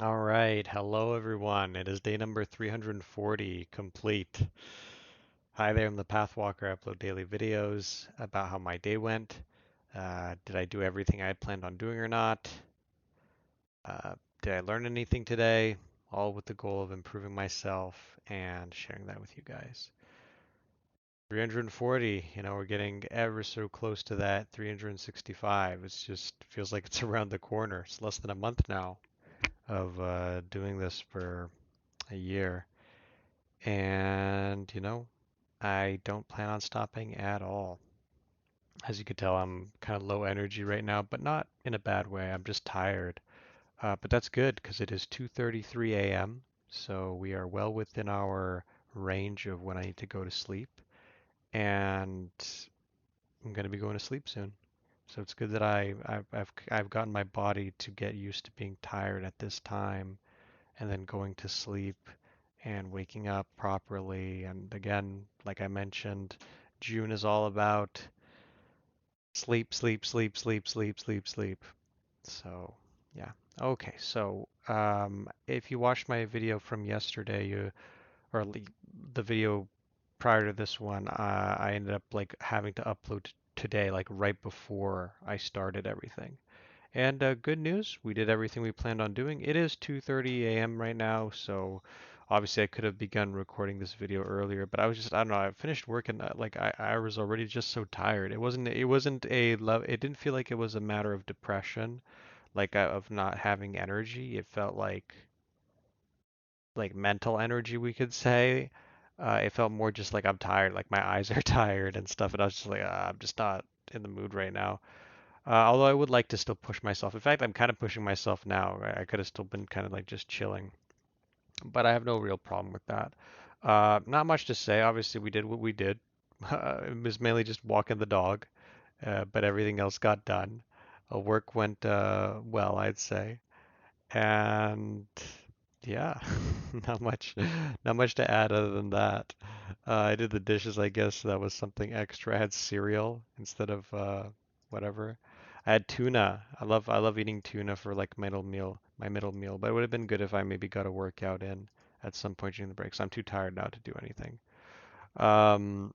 All right, hello everyone. It is day number 340 complete. Hi there, I'm the Pathwalker. I upload daily videos about how my day went. Did I do everything I had planned on doing or not? Uh, did I learn anything today? All with the goal of improving myself and sharing that with you guys. 340, we're getting ever so close to that 365. It's just feels like it's around the corner. It's less than a month now of doing this for a year. And, I don't plan on stopping at all. As you can tell, I'm kind of low energy right now, but not in a bad way. I'm just tired. But that's good because it is 2:33 a.m. So we are well within our range of when I need to go to sleep. And I'm going to be going to sleep soon. So it's good that I've gotten my body to get used to being tired at this time and then going to sleep and waking up properly. And again, like I mentioned, June is all about sleep, sleep, sleep, sleep, sleep, sleep, sleep. So, yeah. Okay, so if you watched my video from yesterday, or the video prior to this one, I ended up like having to upload today, like right before I started everything. And good news, we did everything we planned on doing. It is 2:30 a.m. right now, so obviously I could have begun recording this video earlier, but I don't know, I finished work and I was already just so tired. It wasn't it didn't feel like it was a matter of depression, like of not having energy. It felt like mental energy, we could say. It felt more just like I'm tired, like my eyes are tired and stuff, and I was just like, I'm just not in the mood right now. Although I would like to still push myself. In fact, I'm kind of pushing myself now. Right? I could have still been kind of like just chilling, but I have no real problem with that. Not much to say. Obviously, we did what we did. It was mainly just walking the dog, but everything else got done. Work went well, I'd say, and yeah, not much, not much to add other than that. I did the dishes, I guess that was something extra. I had cereal instead of whatever. I had tuna. I love eating tuna for like my middle meal. But it would have been good if I maybe got a workout in at some point during the break. So I'm too tired now to do anything. Um,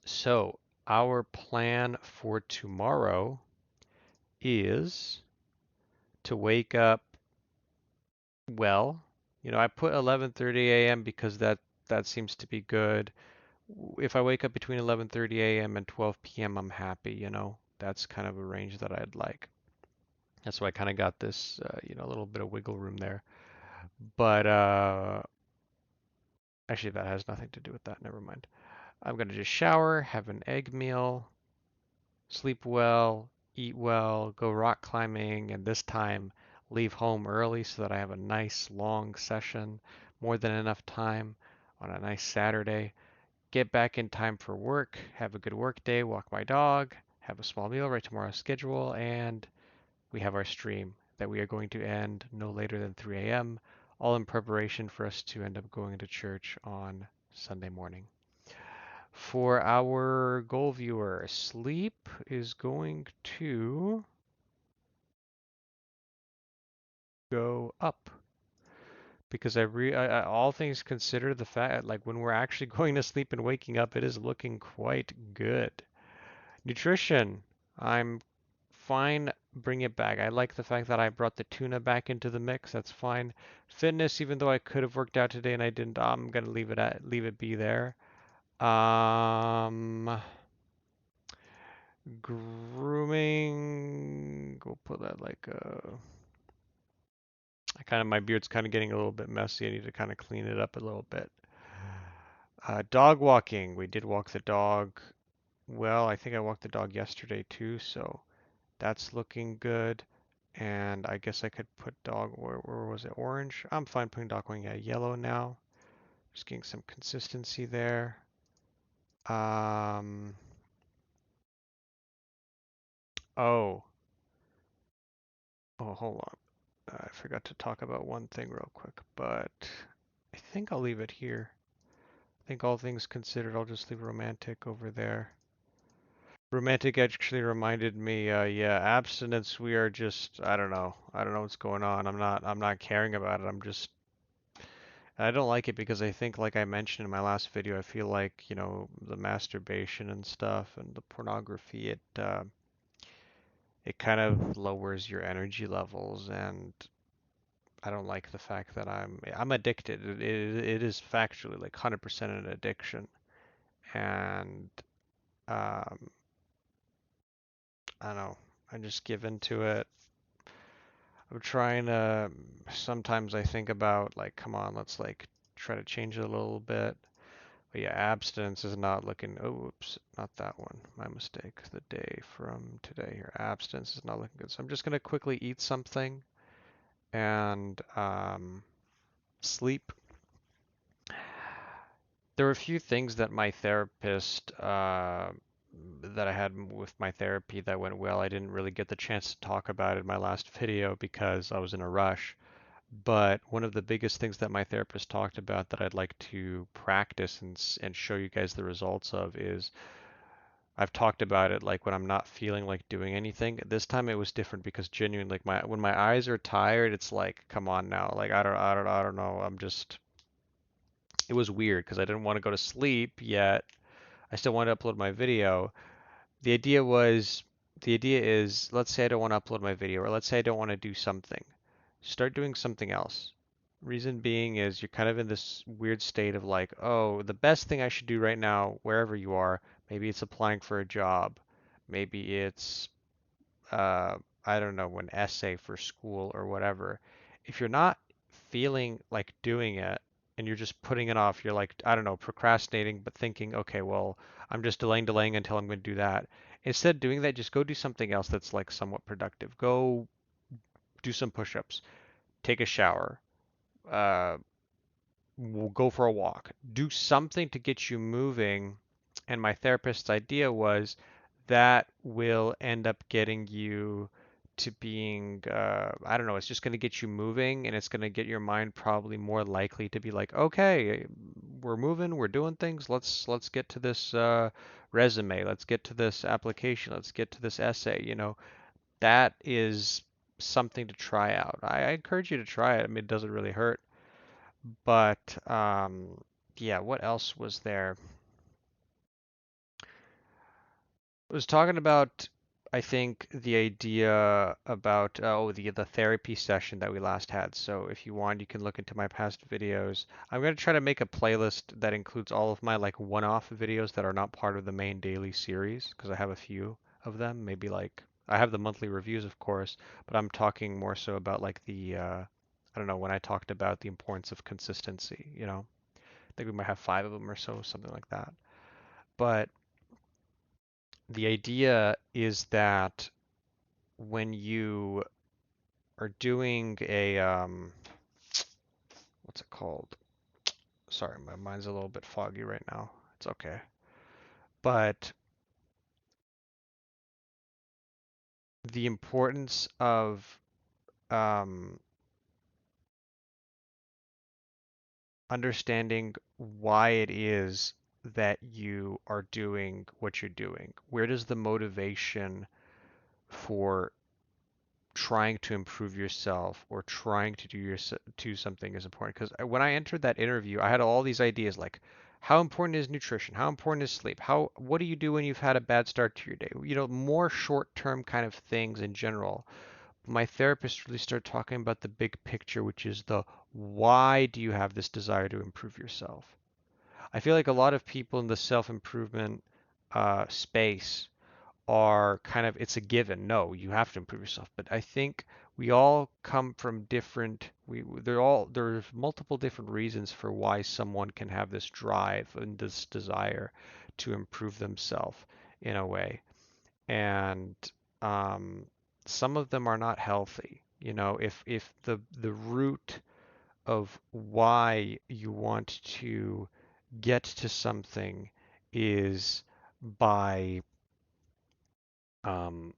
so our plan for tomorrow is to wake up well. I put 11:30 a.m. because that seems to be good. If I wake up between 11:30 a.m. and 12 p.m., I'm happy, That's kind of a range that I'd like. That's why I kind of got this, a little bit of wiggle room there. But actually, that has nothing to do with that. Never mind. I'm gonna just shower, have an egg meal, sleep well, eat well, go rock climbing, and this time leave home early so that I have a nice long session, more than enough time on a nice Saturday. Get back in time for work, have a good work day, walk my dog, have a small meal right tomorrow's schedule, and we have our stream that we are going to end no later than 3 a.m., all in preparation for us to end up going to church on Sunday morning. For our goal viewer, sleep is going to go up because all things considered, the fact like when we're actually going to sleep and waking up, it is looking quite good. Nutrition, I'm fine. Bring it back. I like the fact that I brought the tuna back into the mix. That's fine. Fitness, even though I could have worked out today and I didn't, I'm gonna leave it be there. Um, Grooming, we'll put that like I kind of my beard's kind of getting a little bit messy. I need to kind of clean it up a little bit. Dog walking. We did walk the dog. Well, I think I walked the dog yesterday too, so that's looking good. And I guess I could put dog, where was it? Orange? I'm fine putting dog walking at yellow now. Just getting some consistency there. Um, oh, hold on. I forgot to talk about one thing real quick, but I think I'll leave it here. I think all things considered, I'll just leave romantic over there. Romantic actually reminded me, yeah, abstinence, we are just, I don't know what's going on. I'm not caring about it. I don't like it because I think, like I mentioned in my last video, I feel like, the masturbation and stuff and the pornography, it kind of lowers your energy levels, and I don't like the fact that I'm addicted. It is factually like 100% an addiction, and um, I don't know. I just give into it. I'm trying to. Sometimes I think about like, come on, let's like try to change it a little bit. But yeah, abstinence is not looking. Oh, oops, not that one. My mistake. The day from today here. Abstinence is not looking good. So I'm just gonna quickly eat something and sleep. There were a few things that my therapist, that I had with my therapy that went well. I didn't really get the chance to talk about it in my last video because I was in a rush. But one of the biggest things that my therapist talked about that I'd like to practice and show you guys the results of is I've talked about it like when I'm not feeling like doing anything. This time it was different because genuinely like my when my eyes are tired, it's like, come on now. Like I don't know. It was weird because I didn't want to go to sleep yet. I still want to upload my video. The idea was, the idea is, let's say I don't want to upload my video, or let's say I don't want to do something. Start doing something else. Reason being is you're kind of in this weird state of like, oh, the best thing I should do right now, wherever you are, maybe it's applying for a job. Maybe it's uh, I don't know, an essay for school or whatever, if you're not feeling like doing it and you're just putting it off, you're like, I don't know, procrastinating, but thinking, okay, well, I'm just delaying until I'm going to do that. Instead of doing that, just go do something else that's like somewhat productive. Go do some push-ups, take a shower, uh, go for a walk, do something to get you moving. And my therapist's idea was that will end up getting you to being, I don't know, it's just going to get you moving, and it's going to get your mind probably more likely to be like, okay, we're moving, we're doing things. Let's get to this resume. Let's get to this application. Let's get to this essay. That is something to try out. I encourage you to try it. I mean, it doesn't really hurt. But yeah, what else was there? I was talking about, I think, the idea about the therapy session that we last had. So if you want, you can look into my past videos. I'm going to try to make a playlist that includes all of my like one-off videos that are not part of the main daily series because I have a few of them. Maybe like I have the monthly reviews, of course, but I'm talking more so about like the I don't know, when I talked about the importance of consistency. I think we might have 5 of them or so, something like that. But the idea is that when you are doing a what's it called? Sorry, my mind's a little bit foggy right now. It's okay. But the importance of um, understanding why it is that you are doing what you're doing. Where does the motivation for trying to improve yourself or trying to do something is important? Because when I entered that interview, I had all these ideas like, how important is nutrition? How important is sleep? What do you do when you've had a bad start to your day? More short-term kind of things in general. My therapist really started talking about the big picture, which is the why do you have this desire to improve yourself? I feel like a lot of people in the self-improvement space are kind of, it's a given. No, you have to improve yourself. But I think we all come from different, there's multiple different reasons for why someone can have this drive and this desire to improve themselves in a way. And um, some of them are not healthy. If the root of why you want to get to something is by um,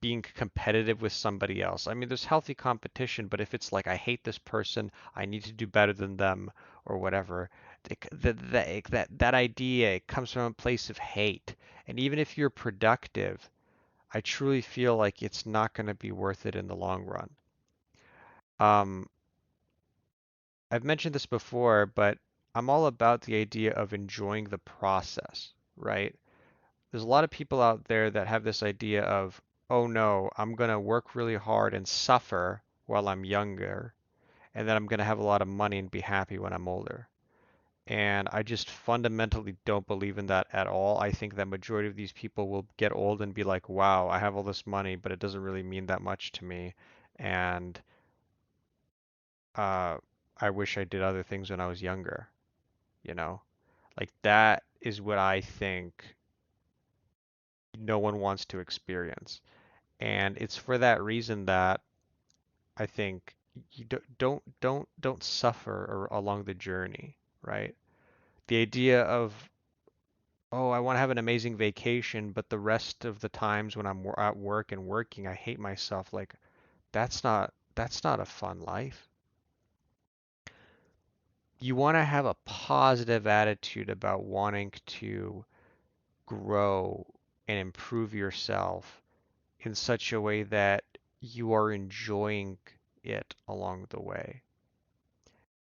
being competitive with somebody else. I mean, there's healthy competition, but if it's like, I hate this person, I need to do better than them, or whatever, That idea, it comes from a place of hate. And even if you're productive, I truly feel like it's not going to be worth it in the long run. Um, I've mentioned this before, but I'm all about the idea of enjoying the process, right? There's a lot of people out there that have this idea of, oh no, I'm going to work really hard and suffer while I'm younger, and then I'm going to have a lot of money and be happy when I'm older. And I just fundamentally don't believe in that at all. I think that majority of these people will get old and be like, wow, I have all this money, but it doesn't really mean that much to me. And uh, I wish I did other things when I was younger, you know? Like that is what I think no one wants to experience. And it's for that reason that I think you don't suffer along the journey, right? The idea of, oh, I want to have an amazing vacation, but the rest of the times when I'm at work and working, I hate myself. Like that's not a fun life. You want to have a positive attitude about wanting to grow and improve yourself in such a way that you are enjoying it along the way.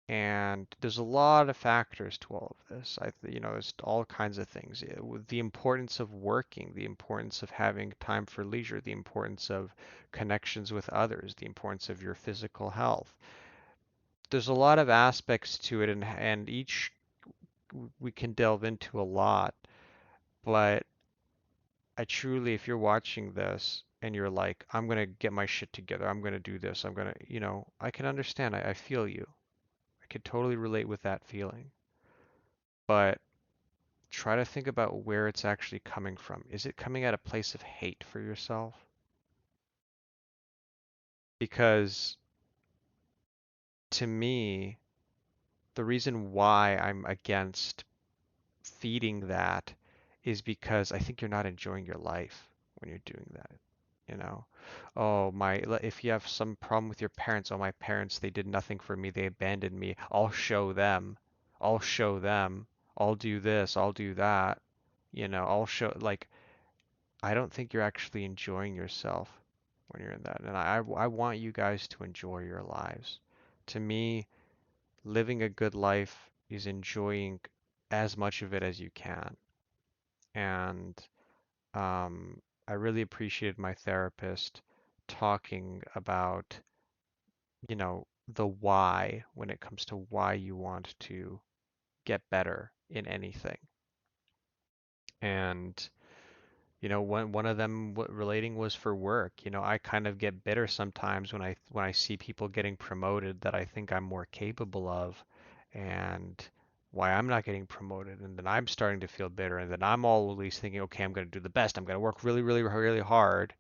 And there's a lot of factors to all of this. There's all kinds of things. With the importance of working, the importance of having time for leisure, the importance of connections with others, the importance of your physical health. There's a lot of aspects to it, and each we can delve into a lot. But I truly, if you're watching this and you're like, I'm gonna get my shit together, I'm gonna do this, I can understand. I feel you. I could totally relate with that feeling. But try to think about where it's actually coming from. Is it coming at a place of hate for yourself? Because to me, the reason why I'm against feeding that is because I think you're not enjoying your life when you're doing that. You know, if you have some problem with your parents, oh, my parents, they did nothing for me, they abandoned me. I'll show them. I'll show them. I'll do this, I'll do that. I'll show, like, I don't think you're actually enjoying yourself when you're in that. And I want you guys to enjoy your lives. To me, living a good life is enjoying as much of it as you can. And I really appreciated my therapist talking about, the why when it comes to why you want to get better in anything. And one of them relating was for work. I kind of get bitter sometimes when I see people getting promoted that I think I'm more capable of, and why I'm not getting promoted, and then I'm starting to feel bitter, and then I'm always thinking, okay, I'm going to do the best. I'm going to work really, really, really hard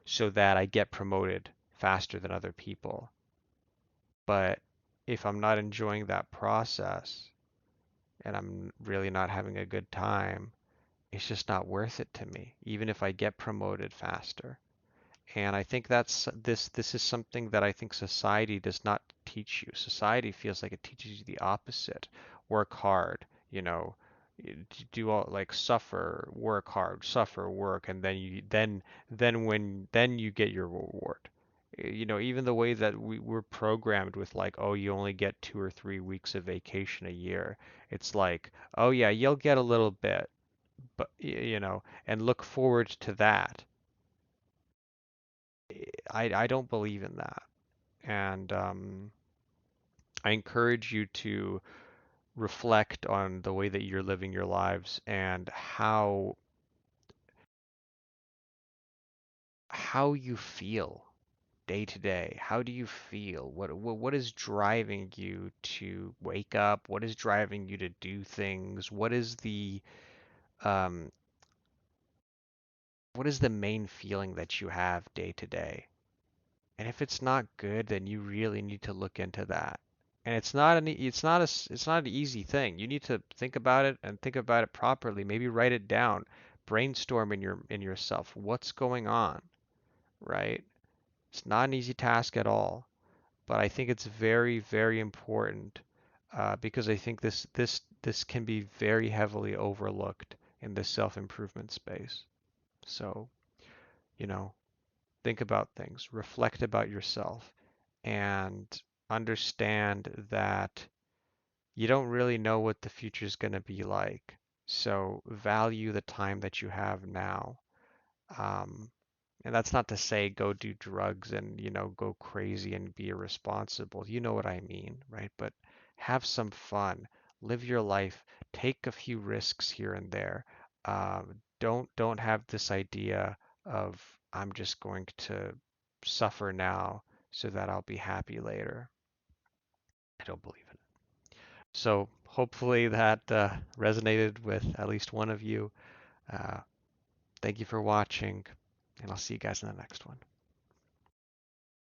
so that I get promoted faster than other people. But if I'm not enjoying that process and I'm really not having a good time, it's just not worth it to me, even if I get promoted faster. And I think this is something that I think society does not teach you. Society feels like it teaches you the opposite. Work hard, do all like suffer, work hard, suffer, work, and then you get your reward. Even the way that we were programmed with like, oh, you only get 2 or 3 weeks of vacation a year. It's like, oh yeah, you'll get a little bit, but and look forward to that. I don't believe in that. And I encourage you to reflect on the way that you're living your lives and how you feel day to day. How do you feel? What is driving you to wake up? What is driving you to do things? Um what is the main feeling that you have day to day? And if it's not good, then you really need to look into that. And it's not an easy thing. You need to think about it and think about it properly. Maybe write it down. Brainstorm in yourself. What's going on, right? It's not an easy task at all, but I think it's very, very important because I think this can be very heavily overlooked in the self-improvement space. So, you know, think about things, reflect about yourself, and understand that you don't really know what the future is going to be like. So value the time that you have now. Um, and that's not to say go do drugs and, go crazy and be irresponsible. You know what I mean, right? But have some fun, live your life, take a few risks here and there. Don't have this idea of I'm just going to suffer now so that I'll be happy later. I don't believe it. So hopefully that resonated with at least one of you. Uh, Thank you for watching, and I'll see you guys in the next one.